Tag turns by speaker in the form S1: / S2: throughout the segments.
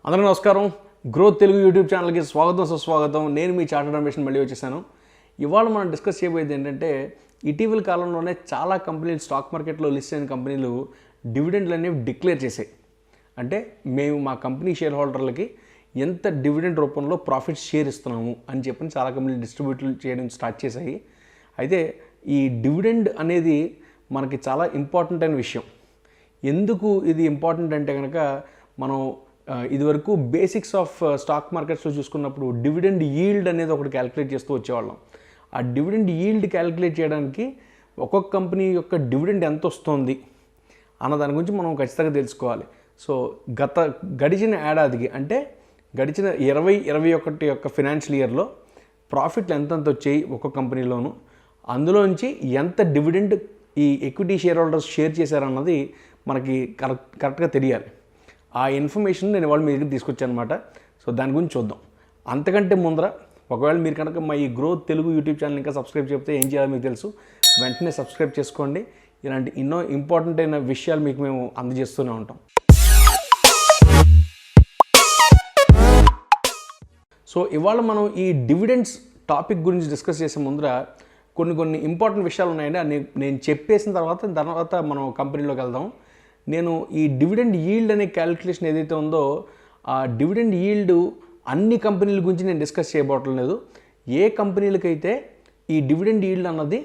S1: అందరికీ నమస్కారం. Growth Telugu YouTube ఛానల్కి స్వాగతం సుస్వాగతం. నేను మీ చార్టర్డ్ అకౌంటెంట్ మళ్ళీ వచ్చేసాను. ఇవాళ మనం డిస్కస్ చేయబోయేది ఏంటంటే ఇటీవల కాలంలోనే చాలా కంపెనీలు స్టాక్ మార్కెట్లో లిస్ట్ అయిన కంపెనీలు డివిడెండ్లు అనేవి డిక్లేర్ చేసాయి. అంటే మేము మా కంపెనీ షేర్ హోల్డర్లకి ఎంత డివిడెండ్ రూపంలో ప్రాఫిట్ షేర్ ఇస్తున్నాము అని చెప్పి చాలా కంపెనీలు డిస్ట్రిబ్యూట్ చేయడం స్టార్ట్ చేశాయి. అయితే ఈ డివిడెండ్ అనేది మనకి చాలా ఇంపార్టెంట్ అయిన విషయం. ఎందుకు ఇది ఇంపార్టెంట్ అంటే కనుక మనం ఇదివరకు బేసిక్స్ ఆఫ్ స్టాక్ మార్కెట్స్లో చూసుకున్నప్పుడు డివిడెండ్ ఈల్డ్ అనేది ఒకటి క్యాలిక్యులేట్ చేస్తూ వచ్చేవాళ్ళం. ఆ డివిడెండ్ ఈల్డ్ క్యాలిక్యులేట్ చేయడానికి ఒక్కొక్క కంపెనీ యొక్క డివిడెండ్ ఎంత వస్తుంది అన్న దాని గురించి మనం ఖచ్చితంగా తెలుసుకోవాలి. సో గడిచిన ఏడాదికి అంటే గడిచిన 2021 యొక్క ఫినాన్షియల్ ఇయర్లో ప్రాఫిట్లు ఎంతెంత వచ్చాయి ఒక్కొక్క కంపెనీలోను, అందులోంచి ఎంత డివిడెండ్ ఈ ఎక్విటీ షేర్ హోల్డర్స్ షేర్ చేశారన్నది మనకి కరెక్ట్గా తెలియాలి. ఆ ఇన్ఫర్మేషన్ నేను ఇవాళ మీ దగ్గర తీసుకొచ్చాను అనమాట. సో దాని గురించి చూద్దాం. అంతకంటే ముందర ఒకవేళ మీరు కనుక మా ఈ గ్రోత్ తెలుగు యూట్యూబ్ ఛానల్ ఇంకా సబ్స్క్రైబ్ చేస్తే ఏం చేయాలో మీకు తెలుసు. వెంటనే సబ్స్క్రైబ్ చేసుకోండి. ఇలాంటి ఎన్నో ఇంపార్టెంట్ అయిన విషయాలు మీకు మేము అందజేస్తూనే ఉంటాం. సో ఇవాళ మనం ఈ డివిడెండ్స్ టాపిక్ గురించి డిస్కస్ చేసే ముందర కొన్ని ఇంపార్టెంట్ విషయాలు ఉన్నాయండి. నేను చెప్పేసిన తర్వాత మనం కంపెనీలోకి వెళ్దాం. నేను ఈ డివిడెండ్ ఈల్డ్ అనే క్యాలిక్యులేషన్ ఏదైతే ఉందో ఆ డివిడెండ్ ఈల్డ్ అన్ని కంపెనీల గురించి నేను డిస్కస్ చేయబోట్లేదు. ఏ కంపెనీలకైతే ఈ డివిడెండ్ ఈల్డ్ అన్నది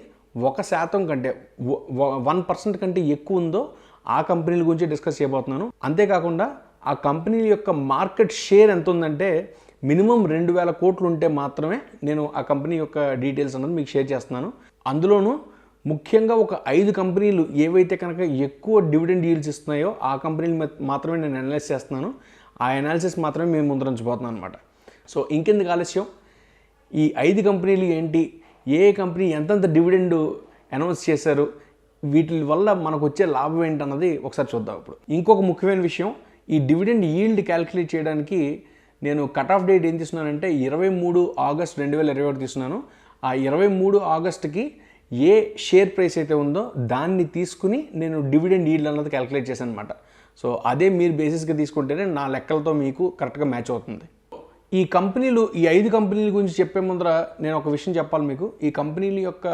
S1: 1% కంటే 1% కంటే ఎక్కువ ఉందో ఆ కంపెనీల గురించి డిస్కస్ చేయబోతున్నాను. అంతేకాకుండా ఆ కంపెనీల యొక్క మార్కెట్ షేర్ ఎంత ఉందంటే మినిమం 2,000 కోట్లు ఉంటే మాత్రమే నేను ఆ కంపెనీ యొక్క డీటెయిల్స్ అన్నది మీకు షేర్ చేస్తున్నాను. అందులోనూ ముఖ్యంగా ఒక 5 కంపెనీలు ఏవైతే కనుక ఎక్కువ డివిడెండ్ ఈల్డ్స్ ఇస్తున్నాయో ఆ కంపెనీలు మాత్రమే నేను అనలైజ్ చేస్తున్నాను. ఆ అనాలిసిస్ మాత్రమే మేము ముందరించబోతున్నాను అనమాట. సో ఇంకెందుకు ఆలస్యం, ఈ 5 కంపెనీలు ఏంటి, ఏ కంపెనీ ఎంతెంత డివిడెండ్ అనౌన్స్ చేశారు, వీటి వల్ల మనకు వచ్చే లాభం ఏంటన్నది ఒకసారి చూద్దాం. ఇప్పుడు ఇంకొక ముఖ్యమైన విషయం, ఈ డివిడెండ్ ఈల్డ్ క్యాలిక్యులేట్ చేయడానికి నేను కట్ ఆఫ్ డేట్ ఏం తీసుకున్నానంటే 23 ఆగస్ట్ 2021 తీసుకున్నాను. ఆ 23 ఆగస్టుకి ఏ షేర్ ప్రైస్ అయితే ఉందో దాన్ని తీసుకుని నేను డివిడెండ్ ఈల్డ్ అన్నది క్యాలిక్యులేట్ చేశాను అనమాట. సో అదే మీరు బేసిస్గా తీసుకుంటేనే నా లెక్కలతో మీకు కరెక్ట్గా మ్యాచ్ అవుతుంది. ఈ కంపెనీలు ఈ 5 కంపెనీల గురించి చెప్పే ముందర నేను ఒక విషయం చెప్పాలి మీకు. ఈ కంపెనీల యొక్క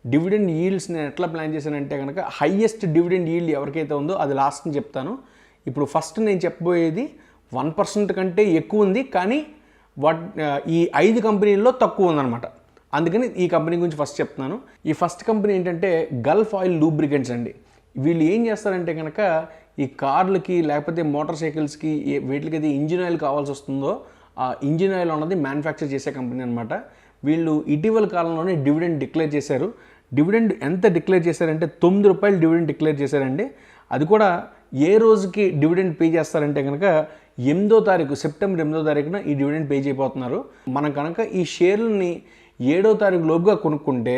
S1: డివిడెండ్ ఈల్డ్స్ నేను ఎట్లా ప్లాన్ చేశానంటే కనుక హైయెస్ట్ డివిడెండ్ ఈల్డ్ ఎవరికైతే ఉందో అది లాస్ట్ని చెప్తాను. ఇప్పుడు ఫస్ట్ నేను చెప్పబోయేది 1% కంటే ఎక్కువ ఉంది, కానీ ఈ 5 కంపెనీల్లో తక్కువ ఉందన్నమాట. అందుకని ఈ కంపెనీ గురించి ఫస్ట్ చెప్తున్నాను. ఈ ఫస్ట్ కంపెనీ ఏంటంటే గల్ఫ్ ఆయిల్ లూబ్రికెంట్స్ అండి. వీళ్ళు ఏం చేస్తారంటే కనుక ఈ కార్లకి లేకపోతే మోటార్ సైకిల్స్కి వీటికైతే ఇంజిన్ ఆయిల్ కావాల్సి వస్తుందో ఆ ఇంజిన్ ఆయిల్ అన్నది మ్యానుఫ్యాక్చర్ చేసే కంపెనీ అనమాట. వీళ్ళు ఇటీవల కాలంలోనే డివిడెండ్ డిక్లేర్ చేశారు. డివిడెండ్ ఎంత డిక్లేర్ చేశారంటే ₹9 డివిడెండ్ డిక్లేర్ చేశారండి. అది కూడా ఏ రోజుకి డివిడెండ్ పే చేస్తారంటే కనుక 8వ తారీఖు సెప్టెంబర్ 8వ తారీఖున ఈ డివిడెండ్ పే చేయబోతున్నారు. మనం కనుక ఈ షేర్లని 7వ తారీఖు లోపుగా కొనుక్కుంటే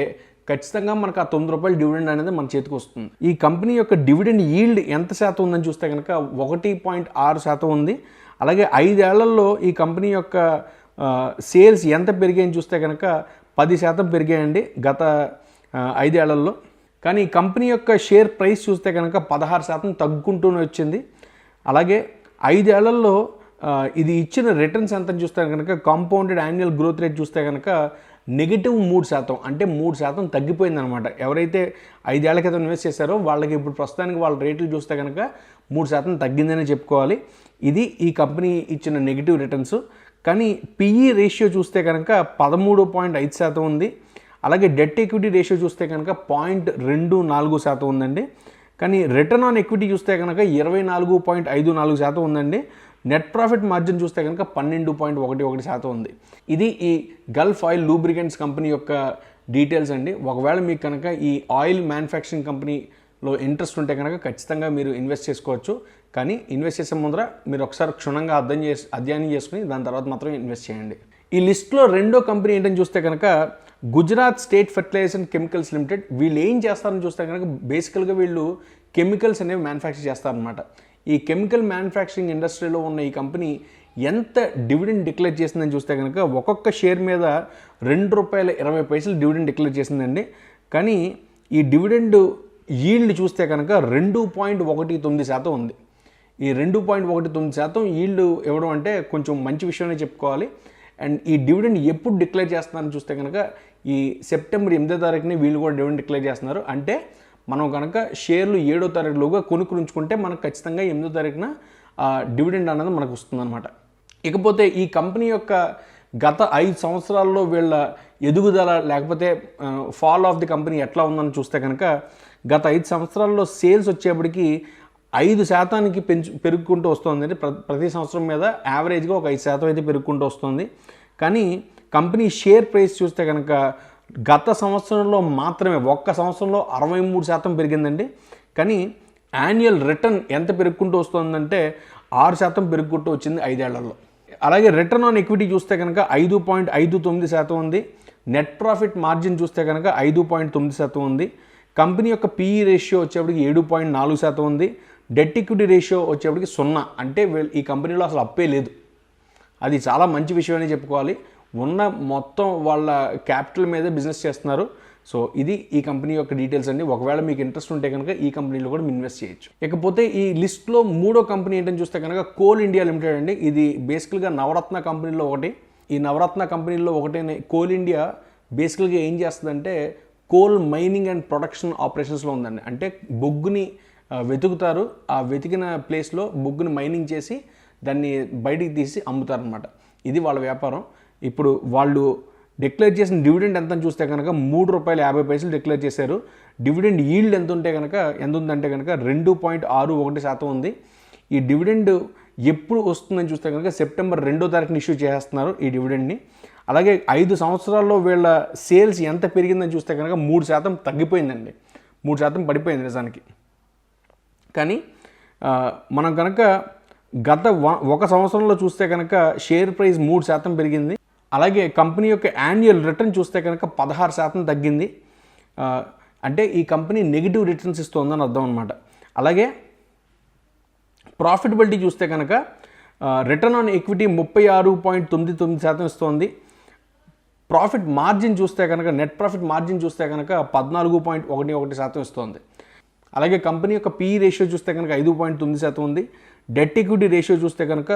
S1: ఖచ్చితంగా మనకు ఆ ₹9 డివిడెండ్ అనేది మన చేతికి వస్తుంది. ఈ కంపెనీ యొక్క డివిడెండ్ ఈల్డ్ ఎంత శాతం ఉందని చూస్తే కనుక 1.6% ఉంది. అలాగే 5 ఏళ్లలో ఈ కంపెనీ యొక్క సేల్స్ ఎంత పెరిగాయని చూస్తే కనుక 10% పెరిగాయండి గత 5 ఏళ్లలో. కానీ ఈ కంపెనీ యొక్క షేర్ ప్రైస్ చూస్తే కనుక 16% తగ్గుకుంటూనే వచ్చింది. అలాగే 5 ఏళ్లలో ఇది ఇచ్చిన రిటర్న్స్ ఎంత చూస్తే కనుక కాంపౌండెడ్ యాన్యువల్ గ్రోత్ రేట్ చూస్తే కనుక -3%, అంటే 3% తగ్గిపోయిందనమాట. ఎవరైతే 5 ఏళ్ల క్రితం ఇన్వెస్ట్ చేశారో వాళ్ళకి ఇప్పుడు ప్రస్తుతానికి వాళ్ళ రేట్లు చూస్తే కనుక 3% తగ్గిందనే చెప్పుకోవాలి. ఇది ఈ కంపెనీ ఇచ్చిన నెగిటివ్ రిటర్న్స్. కానీ పిఈ రేషియో చూస్తే కనుక 13.5% ఉంది. అలాగే డెట్ ఈక్విటీ రేషియో చూస్తే కనుక 0.24% ఉందండి. కానీ రిటర్న్ ఆన్ ఈక్విటీ చూస్తే కనుక 24.54% ఉందండి. నెట్ ప్రాఫిట్ మార్జిన్ చూస్తే కనుక 12.11% ఉంది. ఇది ఈ గల్ఫ్ ఆయిల్ లూబ్రికెంట్స్ కంపెనీ యొక్క డీటెయిల్స్ అండి. ఒకవేళ మీకు కనుక ఈ ఆయిల్ మ్యానుఫ్యాక్చరింగ్ కంపెనీలో ఇంట్రెస్ట్ ఉంటే కనుక ఖచ్చితంగా మీరు ఇన్వెస్ట్ చేసుకోవచ్చు. కానీ ఇన్వెస్ట్ చేసే ముందర మీరు ఒకసారి క్షుణ్ణంగా అధ్యయనం చేసుకుని దాని తర్వాత మాత్రం ఇన్వెస్ట్ చేయండి. ఈ లిస్ట్లో రెండో కంపెనీ ఏంటని చూస్తే కనుక Gujarat state fertilizers and chemicals limited. వీళ్ళు ఏం చేస్తారని చూస్తే కనుక బేసికల్గా వీళ్ళు కెమికల్స్ అనేవి మ్యానుఫ్యాక్చర్ చేస్తారనమాట. ఈ కెమికల్ మ్యానుఫ్యాక్చరింగ్ ఇండస్ట్రీలో ఉన్న ఈ కంపెనీ ఎంత డివిడెండ్ డిక్లేర్ చేసిందని చూస్తే కనుక ఒక్కొక్క షేర్ మీద ₹2.20 డివిడెండ్ డిక్లేర్ చేసిందండి. కానీ ఈ డివిడెండ్ ఈల్డ్ చూస్తే కనుక 2.19% ఉంది. ఈ 2.19% ఈల్డ్ ఇవ్వడం అంటే కొంచెం మంచి విషయమే చెప్పుకోవాలి. అండ్ ఈ డివిడెండ్ ఎప్పుడు డిక్లేర్ చేస్తున్నారని చూస్తే కనుక ఈ సెప్టెంబర్ 8వ తారీఖుని వీళ్ళు కూడా డివిడెండ్ డిక్లేర్ చేస్తున్నారు. అంటే మనం కనుక షేర్లు 7వ తారీఖులోగా కొనుక్కుంటే మనకు ఖచ్చితంగా 8వ తారీఖున డివిడెండ్ అనేది మనకు వస్తుందన్నమాట. ఇకపోతే ఈ కంపెనీ యొక్క గత 5 సంవత్సరాల్లో వీళ్ళ ఎదుగుదల లేకపోతే ఫాల్ ఆఫ్ ది కంపెనీ ఎట్లా ఉందని చూస్తే కనుక గత 5 సంవత్సరాల్లో సేల్స్ వచ్చేప్పటికి 5% పెరుగుకుంటూ వస్తుంది. అంటే ప్రతి సంవత్సరం మీద యావరేజ్గా ఒక 5% అయితే పెరుగుకుంటూ వస్తుంది. కానీ కంపెనీ షేర్ ప్రైస్ చూస్తే కనుక గత సంవత్సరంలో మాత్రమే ఒక్క సంవత్సరంలో 63% పెరిగిందండి. కానీ యాన్యువల్ రిటర్న్ ఎంత పెరుగుకుంటూ వస్తుందంటే 6% పెరుగుకుంటూ వచ్చింది 5 ఏళ్లలో. అలాగే రిటర్న్ ఆన్ ఈక్విటీ చూస్తే కనుక 5.59% ఉంది. నెట్ ప్రాఫిట్ మార్జిన్ చూస్తే కనుక 5.9% ఉంది. కంపెనీ యొక్క PE రేషియో వచ్చేప్పటికి 7.4% ఉంది. డెట్ ఈక్విటీ రేషియో వచ్చేప్పటికి 0. అంటే ఈ కంపెనీలో అసలు అప్పే లేదు. అది చాలా మంచి విషయం అని చెప్పుకోవాలి. ఉన్న మొత్తం వాళ్ళ క్యాపిటల్ మీదే బిజినెస్ చేస్తున్నారు. సో ఇది ఈ కంపెనీ యొక్క డీటెయిల్స్ అండి. ఒకవేళ మీకు ఇంట్రెస్ట్ ఉంటే కనుక ఈ కంపెనీలో కూడా ఇన్వెస్ట్ చేయొచ్చు. ఇకపోతే ఈ లిస్ట్లో 3వ కంపెనీ ఏంటని చూస్తే కనుక కోల్ ఇండియా లిమిటెడ్ అండి. ఇది బేసికల్గా నవరత్న కంపెనీలో ఒకటి. ఈ నవరత్న కంపెనీలో ఒకటైన కోల్ ఇండియా బేసికల్గా ఏం చేస్తుందంటే కోల్ మైనింగ్ అండ్ ప్రొడక్షన్ ఆపరేషన్స్లో ఉందండి. అంటే బొగ్గుని వెతుకుతారు. ఆ వెతికిన ప్లేస్లో బొగ్గుని మైనింగ్ చేసి దాన్ని బయటికి తీసి అమ్ముతారనమాట. ఇది వాళ్ళ వ్యాపారం. ఇప్పుడు వాళ్ళు డిక్లేర్ చేసిన డివిడెండ్ ఎంత చూస్తే కనుక ₹3.50 డిక్లేర్ చేశారు. డివిడెండ్ ఈల్డ్ ఎంత ఉందంటే కనుక 2.61% ఉంది. ఈ డివిడెండ్ ఎప్పుడు వస్తుందని చూస్తే కనుక సెప్టెంబర్ 2వ తారీఖున ఇష్యూ చేస్తున్నారు ఈ డివిడెండ్ని. అలాగే 5 సంవత్సరాల్లో వీళ్ళ సేల్స్ ఎంత పెరిగిందని చూస్తే కనుక 3% తగ్గిపోయిందండి. 3% పడిపోయింది నిజానికి. కానీ మనం కనుక గత 1 సంవత్సరంలో చూస్తే కనుక షేర్ ప్రైస్ 3% పెరిగింది. అలాగే కంపెనీ యొక్క యాన్యువల్ రిటర్న్ చూస్తే కనుక 16% తగ్గింది. అంటే ఈ కంపెనీ నెగిటివ్ రిటర్న్స్ ఇస్తుందని అర్థం అనమాట. అలాగే ప్రాఫిటబిలిటీ చూస్తే కనుక రిటర్న్ ఆన్ ఈక్విటీ 36.99% ఇస్తుంది. ప్రాఫిట్ మార్జిన్ చూస్తే కనుక నెట్ ప్రాఫిట్ మార్జిన్ చూస్తే కనుక 14.11% ఇస్తుంది. అలాగే కంపెనీ యొక్క PE రేషియో చూస్తే కనుక 5.9% ఉంది. డెట్ ఈక్విటీ రేషియో చూస్తే కనుక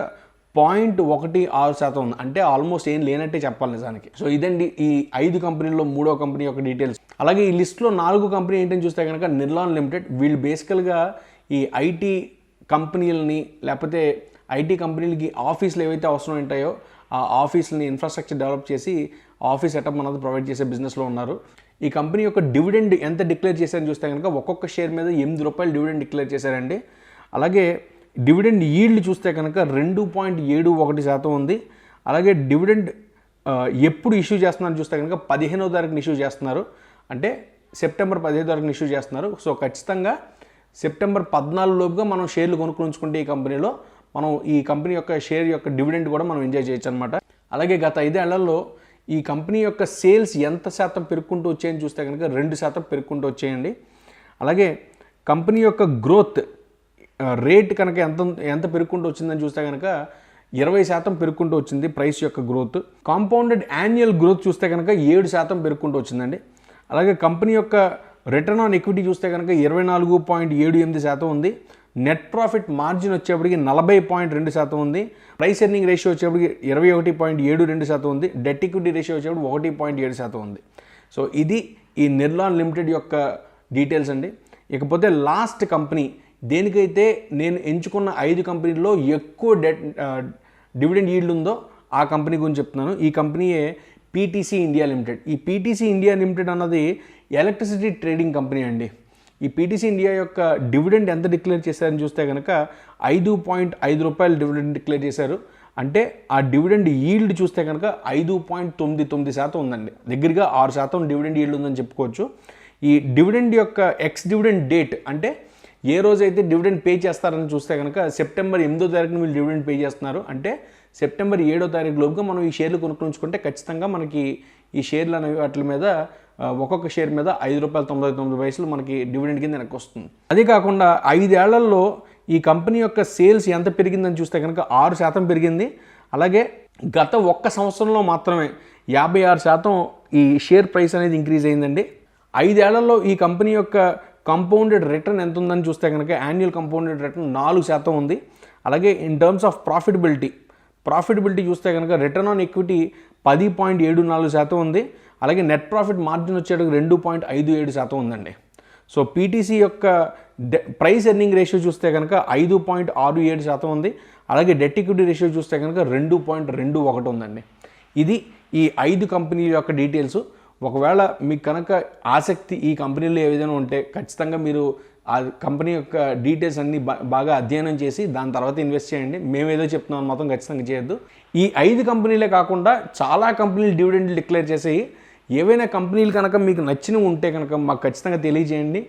S1: 0.16% ఉంది. అంటే ఆల్మోస్ట్ ఏం లేనట్టే చెప్పాలి నిజానికి. సో ఇదండి ఈ 5 కంపెనీల్లో 3వ కంపెనీ యొక్క డీటెయిల్స్. అలాగే ఈ లిస్ట్లో 4వ కంపెనీ ఏంటని చూస్తే కనుక నిర్లాన్ లిమిటెడ్. వీళ్ళు బేసికల్గా ఈ ఐటీ కంపెనీలని లేకపోతే ఐటీ కంపెనీలకి ఆఫీసులు ఏవైతే అవసరం ఉంటాయో ఆ ఆఫీస్ని ఇన్ఫ్రాస్ట్రక్చర్ డెవలప్ చేసి ఆఫీస్ సెటప్ అనేది ప్రొవైడ్ చేసే బిజినెస్లో ఉన్నారు. ఈ కంపెనీ యొక్క డివిడెండ్ ఎంత డిక్లేర్ చేశారని చూస్తే కనుక ఒక్కొక్క షేర్ మీద ₹8 డివిడెండ్ డిక్లేర్ చేశారండి. అలాగే డివిడెండ్ ఈల్డ్ చూస్తే కనుక 2.71% ఉంది. అలాగే డివిడెండ్ ఎప్పుడు ఇష్యూ చేస్తున్నారని చూస్తే కనుక 15వ తారీఖున ఇష్యూ చేస్తున్నారు. అంటే సెప్టెంబర్ 15వ తారీఖున ఇష్యూ చేస్తున్నారు. సో ఖచ్చితంగా సెప్టెంబర్ 14 లోపుగా మనం షేర్లు కొనుక్కుంటే ఈ కంపెనీలో మనం ఈ కంపెనీ యొక్క షేర్ యొక్క డివిడెండ్ కూడా మనం ఎంజాయ్ చేయొచ్చు అనమాట. అలాగే గత 5 ఏళ్లలో ఈ కంపెనీ యొక్క సేల్స్ ఎంత శాతం పెరుగుకుంటూ వచ్చాయని చూస్తే కనుక 2% పెరుగుకుంటూ వచ్చేయండి. అలాగే కంపెనీ యొక్క గ్రోత్ రేట్ కనుక ఎంత పెరుగుకుంటూ వచ్చిందని చూస్తే కనుక 20% పెరుగుకుంటూ వచ్చింది ప్రైస్ యొక్క గ్రోత్. కాంపౌండెడ్ యాన్యువల్ గ్రోత్ చూస్తే కనుక 7% పెరుగుకుంటూ వచ్చిందండి. అలాగే కంపెనీ యొక్క రిటర్న్ ఆన్ ఈక్విటీ చూస్తే కనుక 24.78% ఉంది. నెట్ ప్రాఫిట్ మార్జిన్ వచ్చేప్పటికి 40.2% ఉంది. ప్రైస్ ఎర్నింగ్ రేషియో వచ్చేప్పటికి 21.72% ఉంది. డెట్ ఈక్విటీ రేషియో వచ్చేప్పటికి 1.7% ఉంది. సో ఇది ఈ నిర్లాన్ లిమిటెడ్ యొక్క డీటెయిల్స్ అండి. ఇకపోతే లాస్ట్ కంపెనీ దేనికైతే నేను ఎంచుకున్న 5 కంపెనీల్లో ఎక్కువ డివిడెండ్ ఈల్డ్ ఉందో ఆ కంపెనీ గురించి చెప్తున్నాను. ఈ కంపెనీయే PTC ఇండియా లిమిటెడ్. ఈ PTC ఇండియా లిమిటెడ్ అన్నది ఎలక్ట్రిసిటీ ట్రేడింగ్ కంపెనీ అండి. ఈ PTC ఇండియా యొక్క డివిడెండ్ ఎంత డిక్లేర్ చేశారని చూస్తే కనుక ₹5.5 డివిడెండ్ డిక్లేర్ చేశారు. అంటే ఆ డివిడెండ్ ఈల్డ్ చూస్తే కనుక 5.99% ఉందండి. దగ్గరగా 6% డివిడెండ్ ఈల్డ్ ఉందని చెప్పుకోవచ్చు. ఈ డివిడెండ్ యొక్క ఎక్స్ డివిడెండ్ డేట్ అంటే ఏ రోజైతే డివిడెండ్ పే చేస్తారని చూస్తే కనుక సెప్టెంబర్ 8వ తారీఖున వీళ్ళు డివిడెండ్ పే చేస్తున్నారు. అంటే సెప్టెంబర్ 7వ తారీఖు లోపుగా మనం ఈ షేర్లు కొనుక్కుంటే ఖచ్చితంగా మనకి ఈ షేర్లు అనేవి వాటి మీద ఒక్కొక్క షేర్ మీద ₹5.99 మనకి డివిడెండ్ కింద వెనక్కి వస్తుంది. అదే కాకుండా 5 ఏళ్లలో ఈ కంపెనీ యొక్క సేల్స్ ఎంత పెరిగిందని చూస్తే కనుక 6% పెరిగింది. అలాగే గత 1 సంవత్సరంలో మాత్రమే 56% ఈ షేర్ ప్రైస్ అనేది ఇంక్రీజ్ అయిందండి. 5 ఏళ్లలో ఈ కంపెనీ యొక్క కంపౌండెడ్ రిటర్న్ ఎంత ఉందని చూస్తే కనుక యాన్యువల్ కంపౌండెడ్ రిటర్న్ 4% ఉంది. అలాగే ఇన్ టర్మ్స్ ఆఫ్ ప్రాఫిటబిలిటీ చూస్తే కనుక రిటర్న్ ఆన్ ఈక్విటీ 10.74% ఉంది. అలాగే నెట్ ప్రాఫిట్ మార్జిన్ వచ్చేటప్పుడు 2.57% ఉందండి. సో పీటీసీ యొక్క ప్రైస్ ఎర్నింగ్ రేషియో చూస్తే కనుక 5.67% ఉంది. అలాగే డెట్ ఈక్విటీ రేషియో చూస్తే కనుక 2.21 ఉందండి. ఇది ఈ 5 కంపెనీల యొక్క డీటెయిల్స్. ఒకవేళ మీకు కనుక ఆసక్తి ఈ కంపెనీలో ఏదైనా ఉంటే ఖచ్చితంగా మీరు ఆ కంపెనీ యొక్క డీటెయిల్స్ అన్నీ బాగా అధ్యయనం చేసి దాని తర్వాత ఇన్వెస్ట్ చేయండి. మేము ఏదో చెప్తున్నాం మాత్రం ఖచ్చితంగా చేయొద్దు. ఈ 5 కంపెనీలే కాకుండా చాలా కంపెనీలు డివిడెండ్ డిక్లేర్ చేసేవి. ఏవైనా కంపెనీలు కనుక మీకు నచ్చినవి ఉంటే కనుక మాకు ఖచ్చితంగా తెలియజేయండి.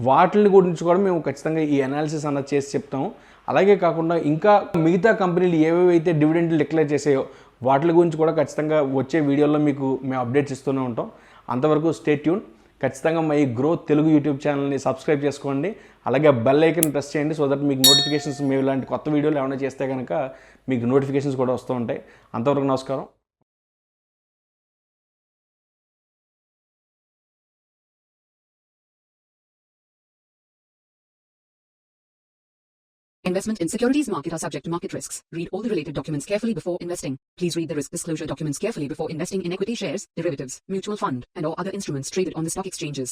S1: వాటి గురించి కూడా మేము ఖచ్చితంగా ఈ అనాలిసిస్ అన్నది చేసి చెప్తాము. అలాగే కాకుండా ఇంకా మిగతా కంపెనీలు ఏవేవైతే డివిడెండ్లు డిక్లేర్ చేసాయో వాటి గురించి కూడా ఖచ్చితంగా వచ్చే వీడియోలో మీకు మేము అప్డేట్స్ ఇస్తూనే ఉంటాం. అంతవరకు స్టే ట్యూన్. ఖచ్చితంగా మా ఈ గ్రో తెలుగు యూట్యూబ్ ఛానల్ని సబ్స్క్రైబ్ చేసుకోండి. అలాగే బెల్ ఐకన్ ప్రెస్ చేయండి. సో దట్ మీకు నోటిఫికేషన్స్ మేము ఇలాంటి కొత్త వీడియోలు ఏమైనా చేస్తే కనుక మీకు నోటిఫికేషన్స్ కూడా వస్తూ ఉంటాయి. అంతవరకు నమస్కారం.
S2: Investment in securities market are subject to market risks. Read all the related documents carefully before investing. Please read the risk disclosure documents carefully before investing in equity shares, derivatives, mutual fund, and or other instruments traded on the stock exchanges.